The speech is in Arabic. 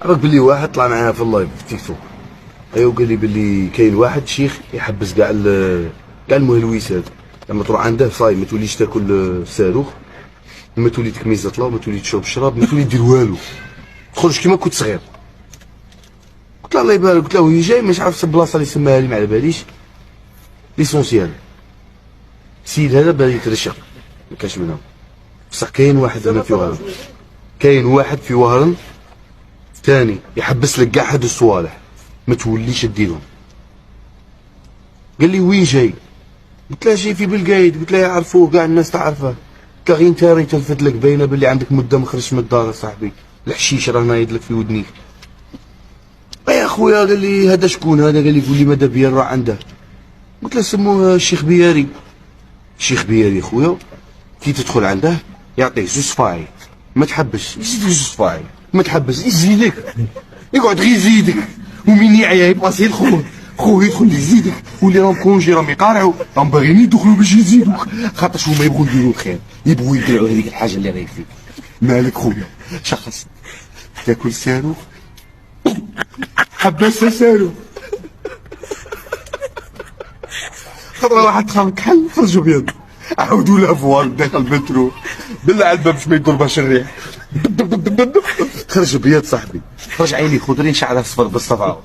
عرف بلي واحد طلع معايا في اللايف في تيك توك. ايوا قال لي بلي كاين واحد شيخ يحبس كاع المهلوسات. لما تروح عنده صاي ما توليش تاكل الصاروخ، ما تولي تكميزه طلا، ما تولي تشرب الشراب، ما تولي دير والو، تخرج كيما كنت صغير. قلت له الله يبارك، قلت له هي جاي مش عارف البلاصه اللي سماها لي ما على باليش. ليسونسيال السيد هذا بدا يترشق ما كاش منهم، بصح كاين واحد زعما في وهران، كاين واحد في وهران ثاني يحبس لك كاع هاد الصوالح ما توليش ديرهم. قال لي وين جاي؟ قلت له جاي في بلقايد. قلت له يعرفوه كاع الناس تعرفه. قلت له غير انت راه تلفت لك باينه باللي عندك مده ما خرجتش من الدار صاحبي، الحشيش راه نايض لك في ودنيك. يا خويا قال لي هذا شكون هذا؟ قال لي قول لي ماذا بيا نروح عنده. قلت له سموه الشيخ بياري. الشيخ بياري خويا كي تدخل عنده يعطيك زوج صفاعي، ما تحبش يزيدك زوج صفاعي، ما تحبش يزيدك، يقعد غير يزيدك، ومين يعيا يباسي لخوه، خوه يدخل يزيدك، واللي راهم كونجي راهم يقارعوا راهم باغيين يدخلوا باش يزيدوك، خاطرش هما يبغوا يديروا الخير، يبغوا يدلعوا هذيك الحاجه اللي راهي فيك. مالك خويا شخص تاكل صاروخ حبس صاروخ، خاطر واحد دخل كحل فرجو بيض عاودوا له فوار داخل المترو بالله على الباب باش ما يدور باش الريح خرج بيض صاحبي، خرج عيني خضرين شعره اصفر بالصفعه.